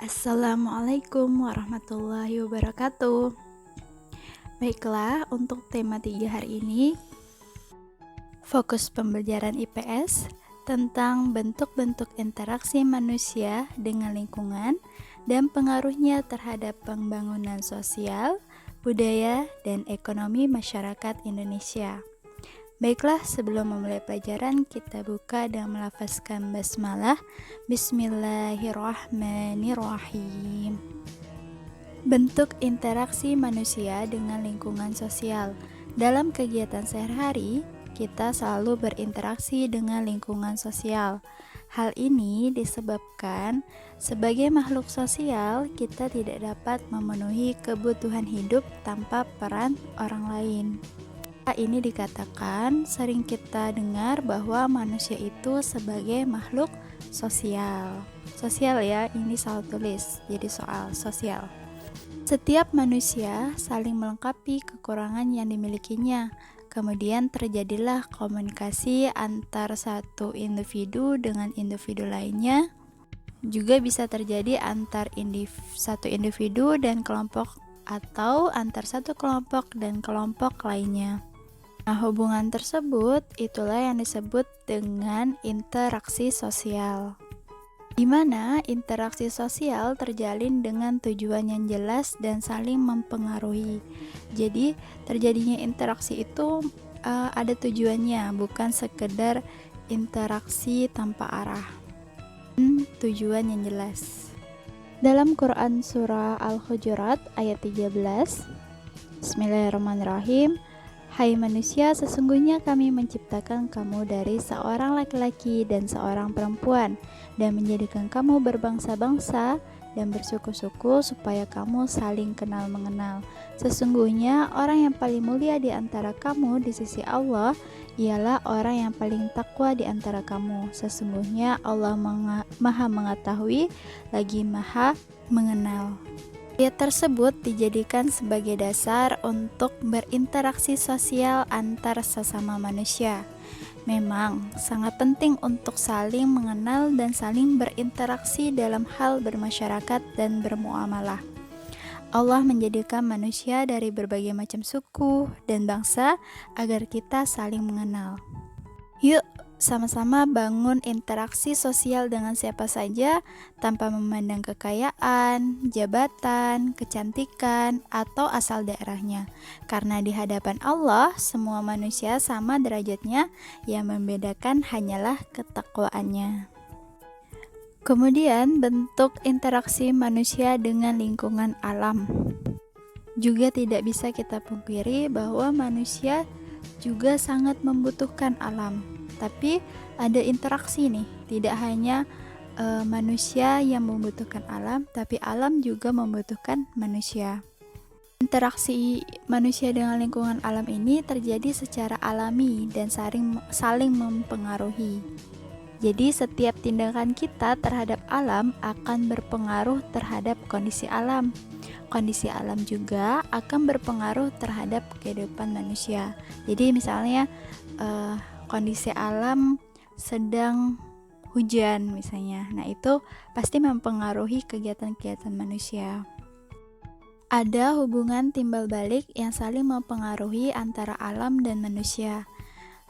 Assalamualaikum warahmatullahi wabarakatuh. Baiklah, untuk tema 3 hari ini, fokus pembelajaran IPS tentang bentuk-bentuk interaksi manusia dengan lingkungan dan pengaruhnya terhadap pembangunan sosial, budaya, dan ekonomi masyarakat Indonesia. Baiklah, sebelum memulai pelajaran, kita buka dengan melafazkan basmalah. Bismillahirrahmanirrahim. Bentuk interaksi manusia dengan lingkungan sosial. Dalam kegiatan sehari-hari, kita selalu berinteraksi dengan lingkungan sosial. Hal ini disebabkan sebagai makhluk sosial, kita tidak dapat memenuhi kebutuhan hidup tanpa peran orang lain. Ini dikatakan sering kita dengar bahwa manusia itu sebagai makhluk sosial. Sosial ya, ini salah tulis, jadi soal sosial. Setiap manusia saling melengkapi kekurangan yang dimilikinya. Kemudian terjadilah komunikasi antar satu individu dengan individu lainnya. Juga bisa terjadi antar satu individu dan kelompok atau antar satu kelompok dan kelompok lainnya. Nah, hubungan tersebut itulah yang disebut dengan interaksi sosial, di mana interaksi sosial terjalin dengan tujuan yang jelas dan saling mempengaruhi. Jadi, terjadinya interaksi itu ada tujuannya, bukan sekedar interaksi tanpa arah. Tujuan yang jelas. Dalam Quran Surah Al-Hujurat ayat 13, Bismillahirrahmanirrahim. Hai manusia, sesungguhnya kami menciptakan kamu dari seorang laki-laki dan seorang perempuan, dan menjadikan kamu berbangsa-bangsa dan bersuku-suku supaya kamu saling kenal mengenal. Sesungguhnya orang yang paling mulia di antara kamu di sisi Allah ialah orang yang paling takwa di antara kamu. Sesungguhnya Allah Maha mengetahui lagi Maha mengenal. Ayat tersebut dijadikan sebagai dasar untuk berinteraksi sosial antar sesama manusia. Memang sangat penting untuk saling mengenal dan saling berinteraksi dalam hal bermasyarakat dan bermuamalah. Allah menjadikan manusia dari berbagai macam suku dan bangsa agar kita saling mengenal. Yuk, sama-sama bangun interaksi sosial dengan siapa saja tanpa memandang kekayaan, jabatan, kecantikan, atau asal daerahnya. Karena di hadapan Allah, semua manusia sama derajatnya, yang membedakan hanyalah ketakwaannya. Kemudian, bentuk interaksi manusia dengan lingkungan alam. Juga tidak bisa kita pungkiri bahwa manusia juga sangat membutuhkan alam. Tapi ada interaksi nih, tidak hanya manusia yang membutuhkan alam, tapi alam juga membutuhkan manusia. Interaksi manusia dengan lingkungan alam ini terjadi secara alami dan saling mempengaruhi. Jadi setiap tindakan kita terhadap alam akan berpengaruh terhadap kondisi alam. Kondisi alam juga akan berpengaruh terhadap kehidupan manusia. Jadi misalnya kondisi alam sedang hujan misalnya, nah itu pasti mempengaruhi kegiatan-kegiatan manusia. Ada hubungan timbal balik yang saling mempengaruhi antara alam dan manusia.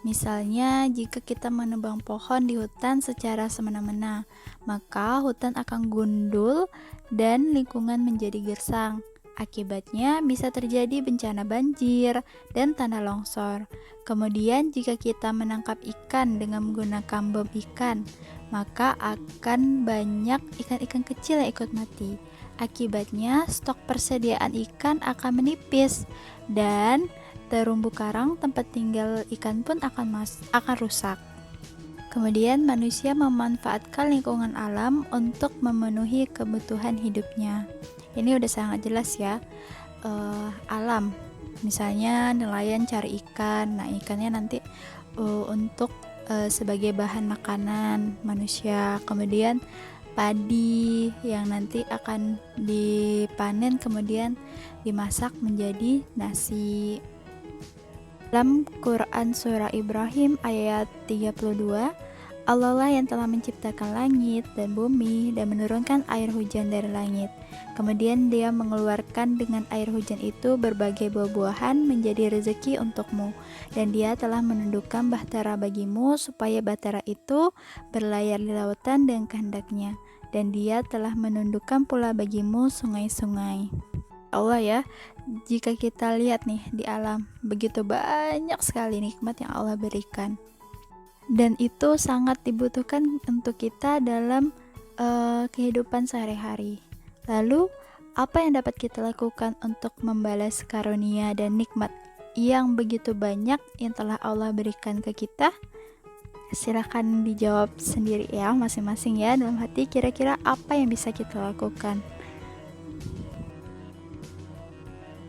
Misalnya, jika kita menebang pohon di hutan secara semena-mena, maka hutan akan gundul dan lingkungan menjadi gersang. Akibatnya bisa terjadi bencana banjir dan tanah longsor. Kemudian jika kita menangkap ikan dengan menggunakan bom ikan, maka akan banyak ikan-ikan kecil yang ikut mati. Akibatnya stok persediaan ikan akan menipis dan terumbu karang tempat tinggal ikan pun akan rusak. Kemudian manusia memanfaatkan lingkungan alam untuk memenuhi kebutuhan hidupnya. Ini udah sangat jelas ya. Alam, misalnya nelayan cari ikan, nah ikannya nanti untuk sebagai bahan makanan manusia. Kemudian padi yang nanti akan dipanen kemudian dimasak menjadi nasi. Dalam Quran Surah Ibrahim ayat 32, Allah lah yang telah menciptakan langit dan bumi dan menurunkan air hujan dari langit. Kemudian Dia mengeluarkan dengan air hujan itu berbagai buah-buahan menjadi rezeki untukmu. Dan Dia telah menundukkan bahtera bagimu supaya bahtera itu berlayar di lautan dengan kehendaknya. Dan Dia telah menundukkan pula bagimu sungai-sungai. Allah ya, jika kita lihat nih di alam, begitu banyak sekali nikmat yang Allah berikan. Dan itu sangat dibutuhkan untuk kita dalam kehidupan sehari-hari. Lalu, apa yang dapat kita lakukan untuk membalas karunia dan nikmat yang begitu banyak yang telah Allah berikan ke kita? Silahkan dijawab sendiri ya, masing-masing ya, dalam hati kira-kira apa yang bisa kita lakukan.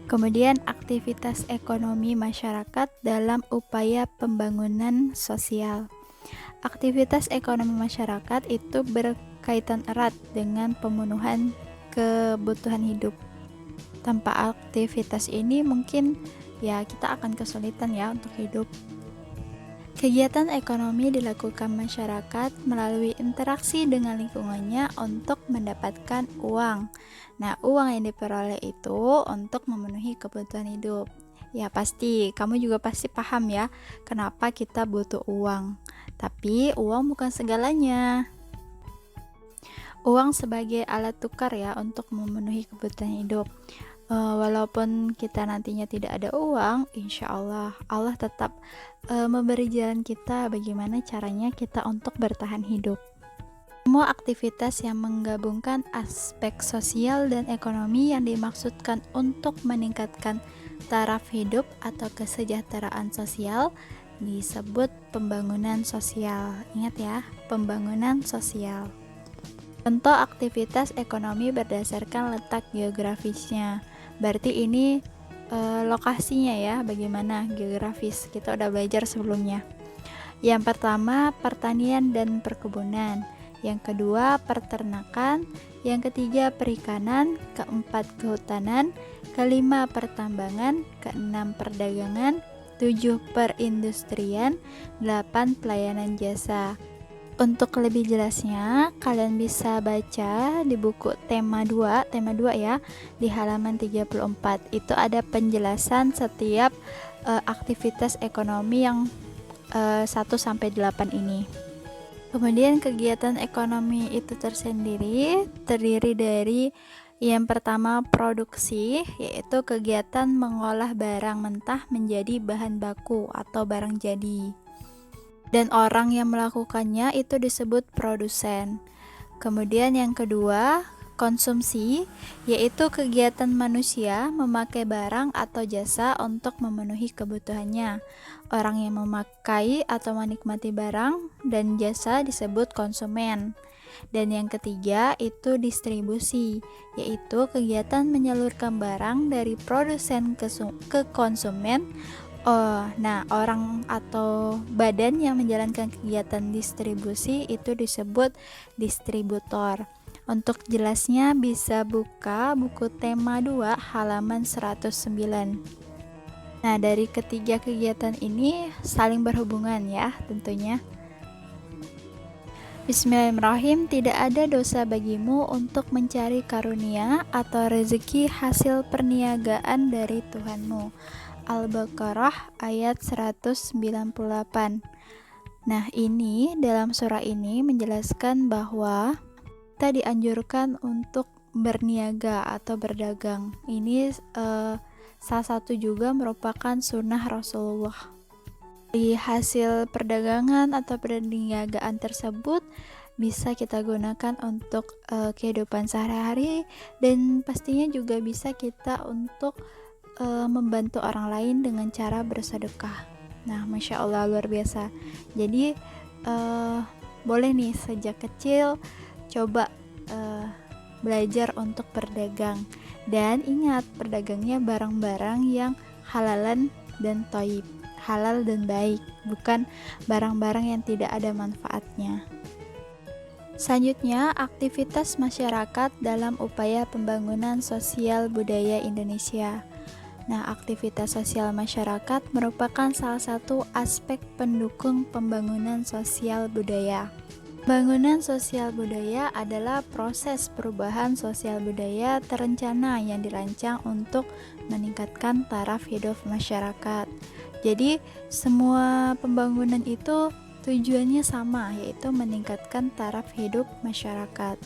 Kemudian aktivitas ekonomi masyarakat dalam upaya pembangunan sosial. Aktivitas ekonomi masyarakat itu berkaitan erat dengan pemenuhan kebutuhan hidup. Tanpa aktivitas ini mungkin ya kita akan kesulitan ya untuk hidup. Kegiatan ekonomi dilakukan masyarakat melalui interaksi dengan lingkungannya untuk mendapatkan uang. Nah, uang yang diperoleh itu untuk memenuhi kebutuhan hidup. Ya pasti, kamu juga pasti paham ya, kenapa kita butuh uang. Tapi uang bukan segalanya. Uang sebagai alat tukar ya untuk memenuhi kebutuhan hidup. Walaupun kita nantinya tidak ada uang, insya Allah tetap memberi jalan kita bagaimana caranya kita untuk bertahan hidup. Semua aktivitas yang menggabungkan aspek sosial dan ekonomi yang dimaksudkan untuk meningkatkan taraf hidup atau kesejahteraan sosial disebut pembangunan sosial. Ingat ya, pembangunan sosial. Contoh aktivitas ekonomi berdasarkan letak geografisnya. Berarti ini lokasinya ya, bagaimana geografis. Kita udah belajar sebelumnya. Yang pertama, pertanian dan perkebunan. Yang kedua, peternakan. Yang ketiga, perikanan. Keempat, kehutanan. Kelima, pertambangan. Keenam, perdagangan. 7, perindustrian. 8, pelayanan jasa. Untuk lebih jelasnya, kalian bisa baca di buku tema 2 ya, di halaman 34. Itu ada penjelasan setiap aktivitas ekonomi yang 1-8 ini. Kemudian kegiatan ekonomi itu tersendiri terdiri dari yang pertama produksi, yaitu kegiatan mengolah barang mentah menjadi bahan baku atau barang jadi. Dan orang yang melakukannya itu disebut produsen. Kemudian yang kedua, konsumsi, yaitu kegiatan manusia memakai barang atau jasa untuk memenuhi kebutuhannya. Orang yang memakai atau menikmati barang dan jasa disebut konsumen. Dan yang ketiga itu distribusi, yaitu kegiatan menyalurkan barang dari produsen ke konsumen. Nah, orang atau badan yang menjalankan kegiatan distribusi itu disebut distributor. Untuk jelasnya bisa buka buku tema 2 halaman 109. Nah, dari ketiga kegiatan ini saling berhubungan ya tentunya. Bismillahirrahmanirrahim. Tidak ada dosa bagimu untuk mencari karunia atau rezeki hasil perniagaan dari Tuhanmu. Al-Baqarah ayat 198. Nah, ini dalam surah ini menjelaskan bahwa kita dianjurkan untuk berniaga atau berdagang. Ini salah satu juga merupakan sunnah Rasulullah. Di hasil perdagangan atau perniagaan tersebut bisa kita gunakan untuk kehidupan sehari-hari, dan pastinya juga bisa kita untuk membantu orang lain dengan cara bersedekah. Nah, Masya Allah luar biasa. Jadi boleh nih sejak kecil coba belajar untuk berdagang. Dan ingat, perdagangnya barang-barang yang halalan dan thayyib, halal dan baik, bukan barang-barang yang tidak ada manfaatnya. Selanjutnya, aktivitas masyarakat dalam upaya pembangunan sosial budaya Indonesia. Nah, aktivitas sosial masyarakat merupakan salah satu aspek pendukung pembangunan sosial budaya. Pembangunan sosial budaya adalah proses perubahan sosial budaya terencana yang dirancang untuk meningkatkan taraf hidup masyarakat. Jadi, semua pembangunan itu tujuannya sama, yaitu meningkatkan taraf hidup masyarakat.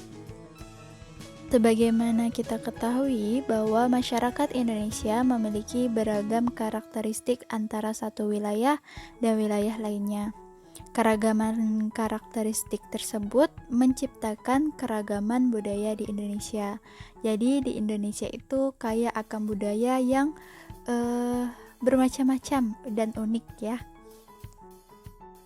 Sebagaimana kita ketahui bahwa masyarakat Indonesia memiliki beragam karakteristik antara satu wilayah dan wilayah lainnya. Keragaman karakteristik tersebut menciptakan keragaman budaya di Indonesia. Jadi di Indonesia itu kaya akan budaya yang bermacam-macam dan unik ya.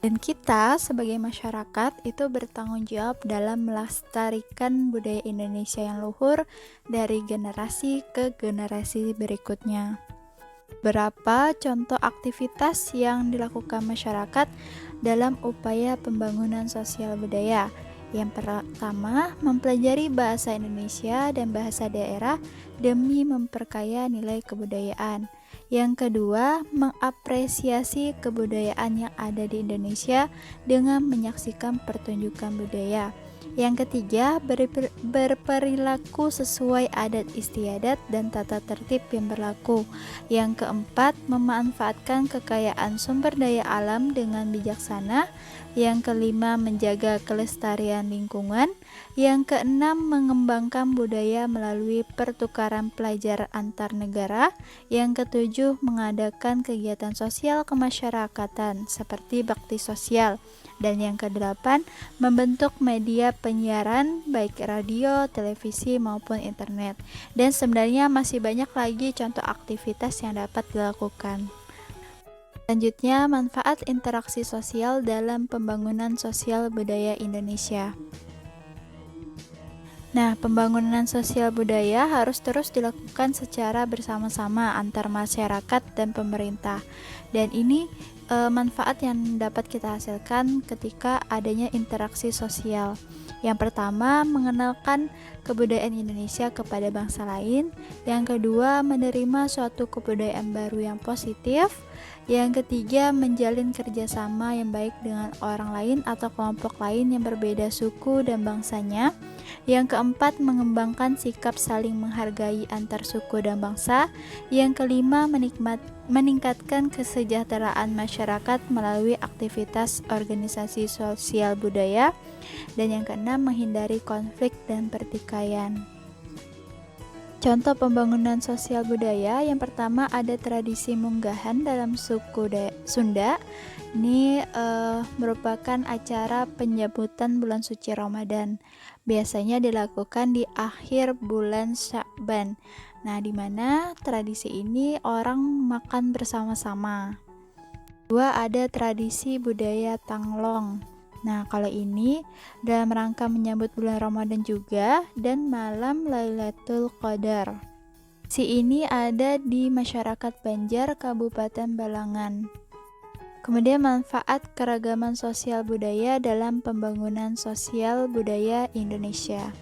Dan kita sebagai masyarakat itu bertanggung jawab dalam melestarikan budaya Indonesia yang luhur dari generasi ke generasi berikutnya. Berapa contoh aktivitas yang dilakukan masyarakat dalam upaya pembangunan sosial budaya? Yang pertama, mempelajari bahasa Indonesia dan bahasa daerah demi memperkaya nilai kebudayaan. Yang kedua, mengapresiasi kebudayaan yang ada di Indonesia dengan menyaksikan pertunjukan budaya. Yang ketiga, berperilaku sesuai adat istiadat dan tata tertib yang berlaku. Yang keempat, memanfaatkan kekayaan sumber daya alam dengan bijaksana. Yang kelima, menjaga kelestarian lingkungan. Yang keenam, mengembangkan budaya melalui pertukaran pelajar antar negara. Yang ketujuh, mengadakan kegiatan sosial kemasyarakatan seperti bakti sosial. Dan yang kedelapan, membentuk media penyiaran baik radio, televisi maupun internet. Dan sebenarnya masih banyak lagi contoh aktivitas yang dapat dilakukan. Selanjutnya, manfaat interaksi sosial dalam pembangunan sosial budaya Indonesia. Nah, pembangunan sosial budaya harus terus dilakukan secara bersama-sama antar masyarakat dan pemerintah. Dan ini manfaat yang dapat kita hasilkan ketika adanya interaksi sosial. Yang pertama, mengenalkan kebudayaan Indonesia kepada bangsa lain. Yang kedua, menerima suatu kebudayaan baru yang positif. Yang ketiga, menjalin kerjasama yang baik dengan orang lain atau kelompok lain yang berbeda suku dan bangsanya. Yang keempat, mengembangkan sikap saling menghargai antar suku dan bangsa. Yang kelima, meningkatkan kesejahteraan masyarakat melalui aktivitas organisasi sosial budaya. Dan yang keenam, menghindari konflik dan pertikaian. Contoh pembangunan sosial budaya, yang pertama ada tradisi munggahan dalam suku Sunda. Ini merupakan acara penyambutan bulan suci Ramadan. Biasanya dilakukan di akhir bulan Sya'ban. Nah, di mana tradisi ini orang makan bersama-sama. Dua, ada tradisi budaya Tanglong. Nah, kalau ini dalam rangka menyambut bulan Ramadan juga dan malam Lailatul Qadar. Ini ada di masyarakat Banjar, Kabupaten Balangan. Kemudian manfaat keragaman sosial budaya dalam pembangunan sosial budaya Indonesia.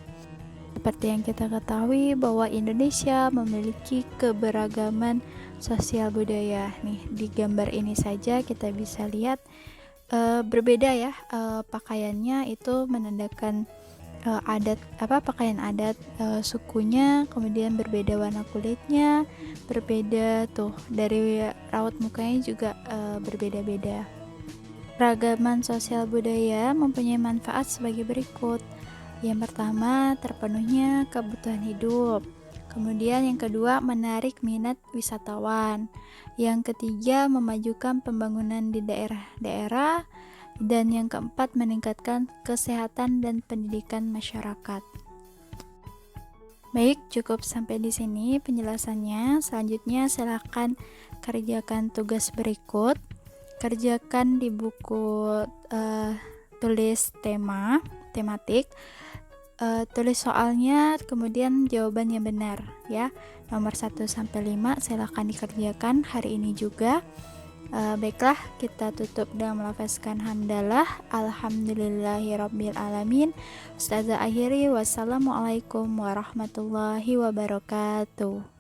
Seperti yang kita ketahui bahwa Indonesia memiliki keberagaman sosial budaya. Nih, di gambar ini saja kita bisa lihat berbeda ya, pakaiannya itu menandakan pakaian adat sukunya, kemudian berbeda warna kulitnya, berbeda tuh dari raut mukanya juga berbeda-beda. Keragaman sosial budaya mempunyai manfaat sebagai berikut. Yang pertama, terpenuhnya kebutuhan hidup. Kemudian yang kedua, menarik minat wisatawan. Yang ketiga, memajukan pembangunan di daerah-daerah. Dan yang keempat, meningkatkan kesehatan dan pendidikan masyarakat. Baik, cukup sampai di sini penjelasannya. Selanjutnya silakan kerjakan tugas berikut. Kerjakan di buku tulis tematik. Tulis soalnya, kemudian jawaban yang benar ya. Nomor 1 sampai 5 silakan dikerjakan hari ini juga. Baiklah, kita tutup dengan melafazkan hamdalah. Alhamdulillahirabbil alamin. Ustazah akhiri, wassalamualaikum warahmatullahi wabarakatuh.